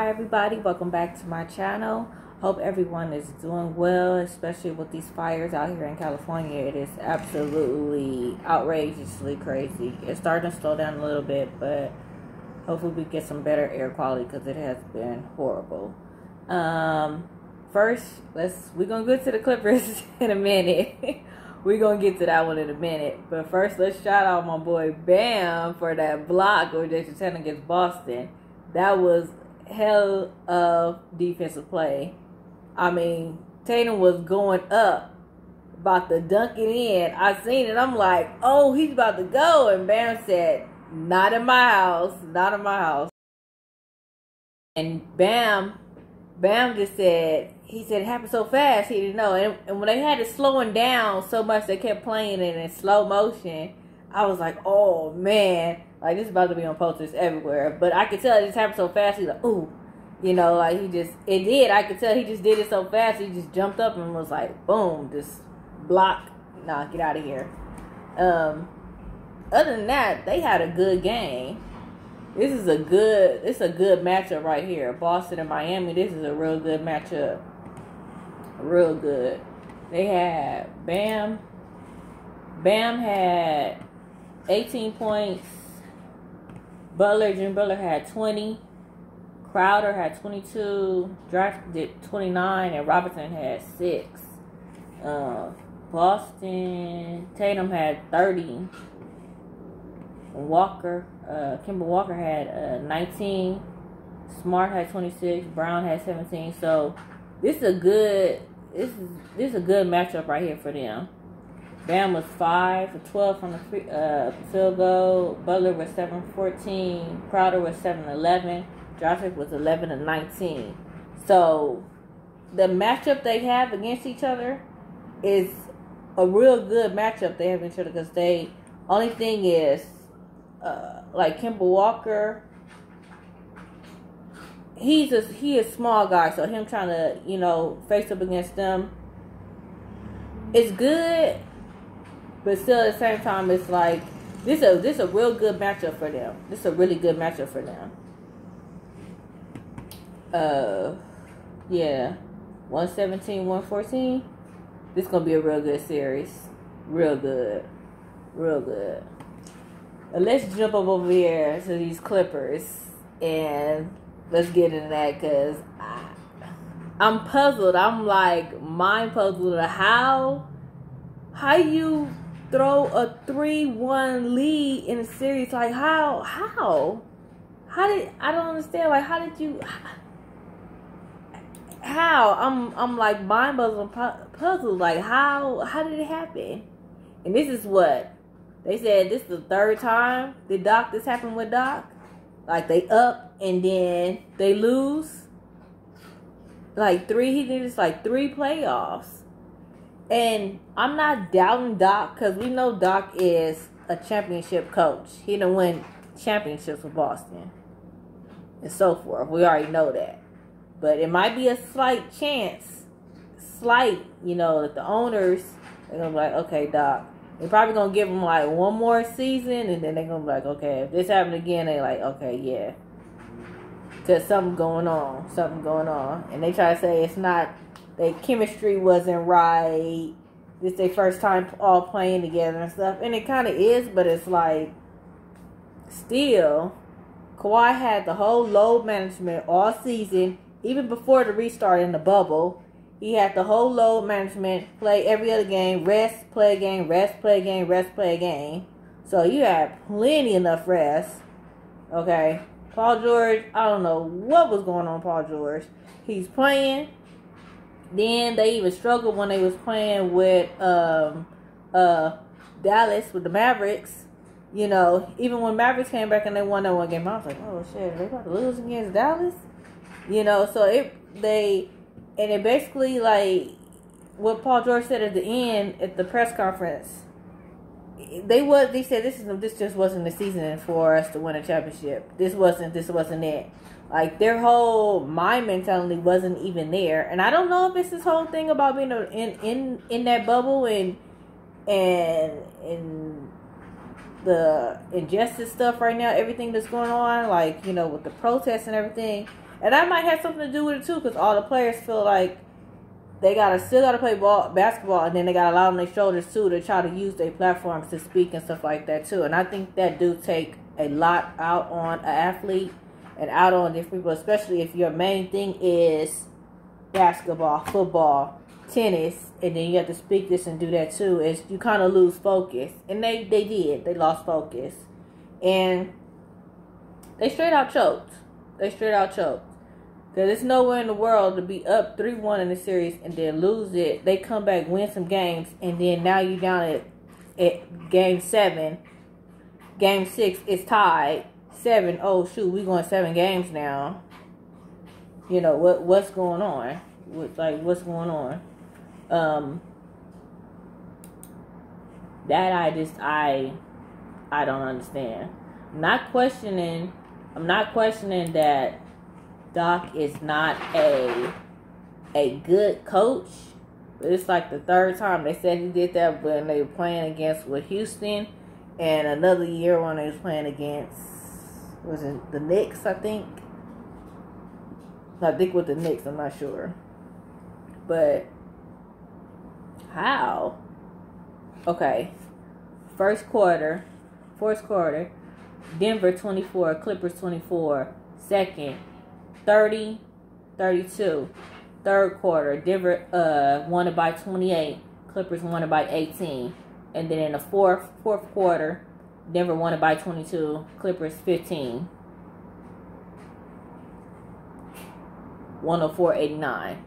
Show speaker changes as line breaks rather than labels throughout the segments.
Hi everybody, welcome back to my channel. Hope everyone is doing well, especially with these fires out here in California. It is absolutely outrageously crazy. It's starting to slow down a little bit, but hopefully we get some better air quality because it has been horrible. First, we're gonna get to the Clippers in a minute. We're gonna get to that one in a minute. But first, let's shout out my boy Bam for that block with Jason Tatum against Boston. That was hell of defensive play. I mean, Tatum was going up, about to dunk it in. I seen it. I'm like, oh, he's about to go. And Bam said, not in my house. Not in my house. And Bam just said, he said it happened so fast, he didn't know. And when they had it slowing down so much, they kept playing it in slow motion. I was like, oh, man. Like, this is about to be on posters everywhere. But I could tell it just happened so fast. He's like, ooh. You know, like, it did. I could tell he just did it so fast. He just jumped up and was like, boom, just block. Nah, get out of here. Other than that, they had a good game. This is a good matchup right here. Boston and Miami, this is a real good matchup. Real good. They had Bam had 18 points. Jimmy Butler had 20. Crowder had 22. Draft did 29. And Robinson had 6. Boston, Tatum had 30. Kemba Walker had 19. Smart had 26. Brown had 17. So this is a good matchup right here for them. Bam was 5 for 12 from the field goal. Butler was 7 for 14. Crowder was 7 for 11. Jokic was 11 for 19. So the matchup they have against each other is a real good matchup they have against each other, because they only thing is like Kemba Walker, he is small guy, so him trying to, you know, face up against them, it's good, but still at the same time, it's like this a real good matchup for them. This is a really good matchup for them. Yeah, 117-114. This is gonna be a real good series. Real good. Let's jump up over here to these Clippers and let's get into that, because I'm puzzled. I'm like mind puzzled at how you throw a 3-1 lead in a series. Like how did, I don't understand. Like how did you? How I'm like mind puzzled. Like how did it happen? And this is what they said. This is the third time this happened with Doc. Like they up and then they lose. Like he did this like 3 playoffs. And I'm not doubting Doc, because we know Doc is a championship coach. He done win championships with Boston and so forth. We already know that. But it might be a slight chance, you know, that the owners, they're going to be like, okay, Doc. They're probably going to give them like one more season, and then they're going to be like, okay, if this happens again, they're like, okay, yeah. Because something's going on. And they try to say it's not, their chemistry wasn't right. This is their first time all playing together and stuff. And it kind of is, but it's like, still, Kawhi had the whole load management all season. Even before the restart in the bubble, he had the whole load management, play every other game, rest, play a game, rest, play a game, rest, play a game. So you had plenty enough rest. Okay. Paul George, I don't know what was going on with Paul George. He's playing. Then they even struggled when they was playing with Dallas, with the Mavericks. You know, even when Mavericks came back and they won that one game, I was like, oh shit, are they about to lose against Dallas? You know, so it basically, like what Paul George said at the end at the press conference, they said this just wasn't the season for us to win a championship. This wasn't it. Like their whole mind mentality wasn't even there. And I don't know if it's this whole thing about being in that bubble and the injustice stuff right now, everything that's going on, like, you know, with the protests and everything. And that might have something to do with it too, because all the players feel like they still gotta play basketball, and then they got a lot on their shoulders too to try to use their platforms to speak and stuff like that too. And I think that do take a lot out on an athlete and out on different people, especially if your main thing is basketball, football, tennis, and then you have to speak this and do that too. Is you kind of lose focus, and they lost focus, and they straight out choked. Because there's nowhere in the world to be up 3-1 in the series and then lose it. They come back, win some games, and then now you're down at game 7. Game 6 is tied. 7. Oh, shoot, we going 7 games now. You know, what's going on? What's going on? That I don't understand. I'm not questioning that Doc is not a good coach, but it's like the third time they said he did that when they were playing against Houston, and another year when they was playing against the Knicks, I think with the Knicks, I'm not sure, but how? Okay, fourth quarter, Denver 24, Clippers 24. Second, 30-32. Third quarter, Denver won it by 28. Clippers won it by 18. And then in the fourth quarter, Denver won it by 22. Clippers 15. 104-89.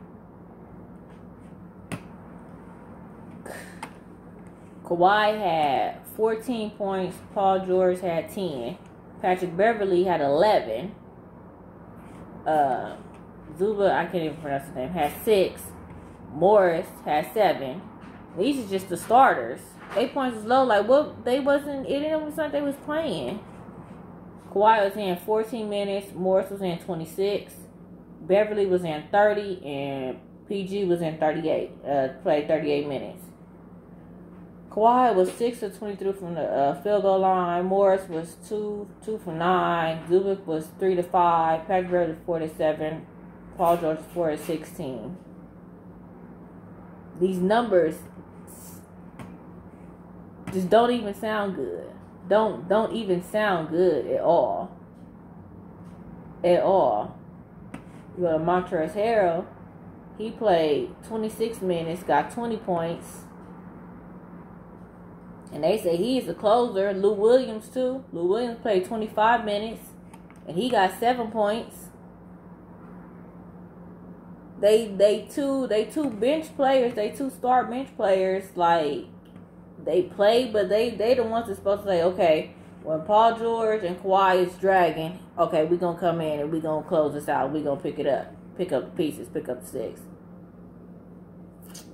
Kawhi had 14 points. Paul George had 10. Patrick Beverly had 11. Zuba, I can't even pronounce his name, had 6. Morris had 7. These are just the starters. 8 points was low. Like, what? It didn't look like they was playing. Kawhi was in 14 minutes. Morris was in 26. Beverly was in 30. And PG was in 38. Played 38 minutes. Kawhi was 6 of 23 from the field goal line. Morris was 2 for 9. Zubac was 3 to 5. Patrick Beverly 4 to 7. Paul George 4 to 16. These numbers just don't even sound good. Don't even sound good at all. At all. You go to Montrezl Harrell. He played 26 minutes, got 20 points. And they say he's a closer. Lou Williams too. Lou Williams played 25 minutes, and he got 7 points. They two bench players. They two star bench players. Like, they play, but they the ones that's supposed to say, okay, when Paul George and Kawhi is dragging, okay, we gonna come in and we gonna close this out. We gonna pick it up, pick up the pieces, pick up the sticks.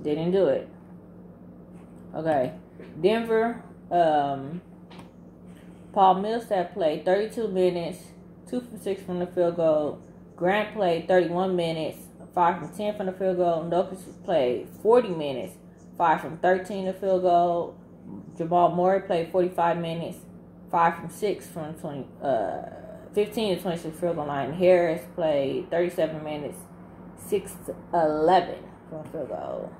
Didn't do it. Okay. Denver, Paul Millsap played 32 minutes, 2 from 6 from the field goal. Grant played 31 minutes, 5 from 10 from the field goal. Nokic played 40 minutes, 5 from 13 to field goal. Jamal Murray played 45 minutes, 5 from 6 from 15 to 26 field goal line. Harris played 37 minutes, 6 to 11 from the field goal.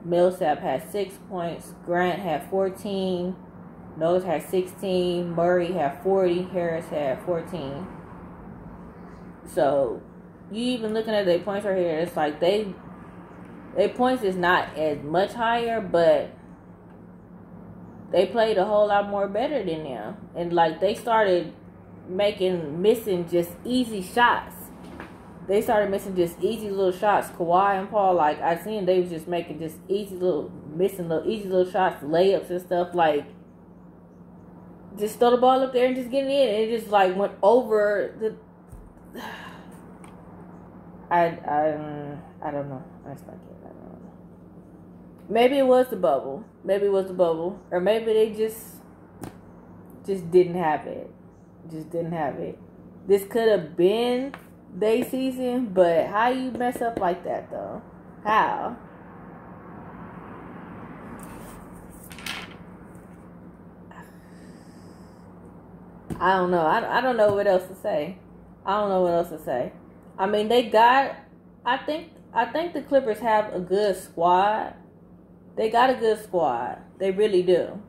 Millsap had 6 points. Grant had 14. Notice had 16. Murray had 40. Harris had 14. So, you even looking at their points right here, it's like their points is not as much higher, but they played a whole lot more better than them. And like, they started missing just easy shots. They started missing just easy little shots. Kawhi and Paul, like, I seen they was just making just easy little shots, layups and stuff. Like, just throw the ball up there and just get it in. And it just, like, went over the... I don't know. I don't know. Maybe it was the bubble. Or maybe they just didn't have it. This could have been their season, but how you mess up like that, though? How? I don't know. I don't know what else to say. I mean, they got. I think the Clippers have a good squad. They got a good squad. They really do.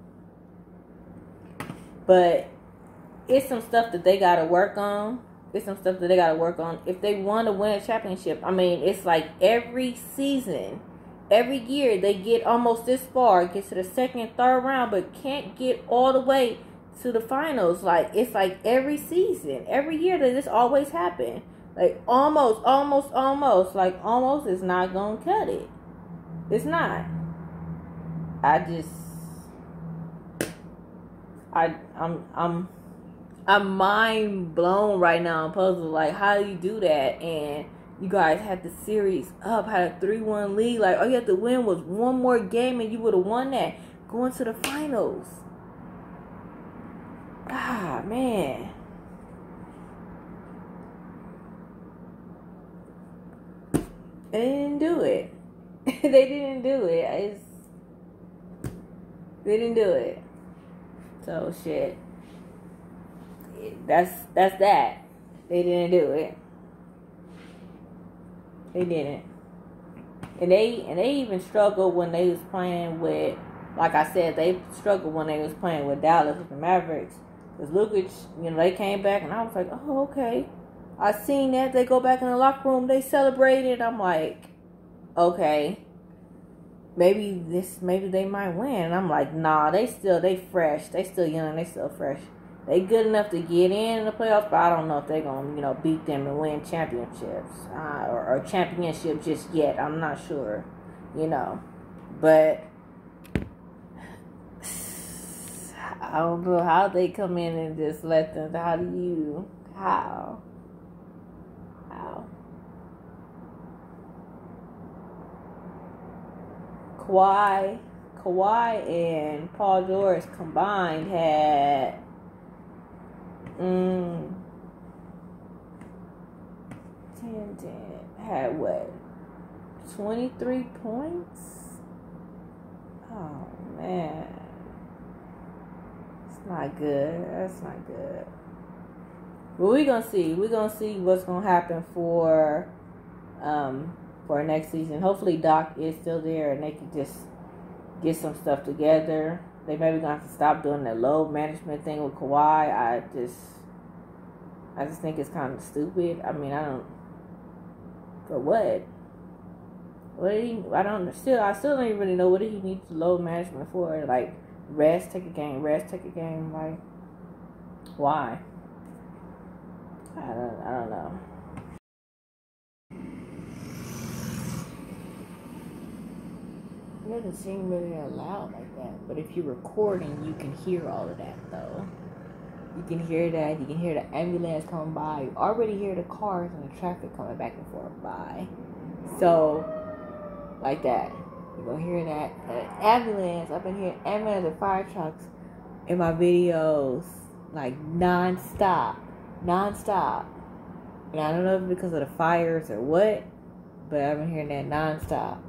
But it's some stuff that they got to work on. It's some stuff that they got to work on. If they want to win a championship, I mean, it's like every season, every year, they get almost this far, get to the second, third round, but can't get all the way to the finals. Like, it's like every season, every year that this always happen. Like, almost. Like, almost is not going to cut it. It's not. I'm mind blown right now. I'm puzzled. Like, how do you do that? And you guys had the series up, had a 3-1 lead. Like, all you had to win was one more game and you would have won that. Going to the finals. Ah, man. They didn't do it. They didn't do it. They didn't do it. So, shit. That's that. They didn't do it. They didn't. And they even struggled when they was playing with, like I said, they struggled when they was playing with Dallas with the Mavericks. Because Lukic, they came back and I was like, oh, okay. I seen that. They go back in the locker room. They celebrated. I'm like, okay. Maybe they might win. And I'm like, nah, they fresh. They still young. They still fresh. They good enough to get in the playoffs, but I don't know if they're going to, beat them and win championships. Or championship just yet. I'm not sure. But I don't know how they come in and just let them. How? Kawhi and Paul George combined had 10 had what? 23 points? Oh man. It's not good. That's not good. But we're gonna see. We're gonna see what's gonna happen for next season. Hopefully Doc is still there and they can just get some stuff together. They maybe gonna have to stop doing that load management thing with Kawhi. I just think it's kind of stupid. I mean, I don't. For what? I still don't even really know what he needs load management for. Like, take a game. Like, why? I don't know. It doesn't seem really loud like that. But if you're recording, you can hear all of that, though. You can hear that. You can hear the ambulance coming by. You already hear the cars and the traffic coming back and forth by. So, like that. You're going to hear that. Ambulance. I've been hearing ambulance and fire trucks in my videos. Like, non-stop. And I don't know if it's because of the fires or what. But I've been hearing that non-stop.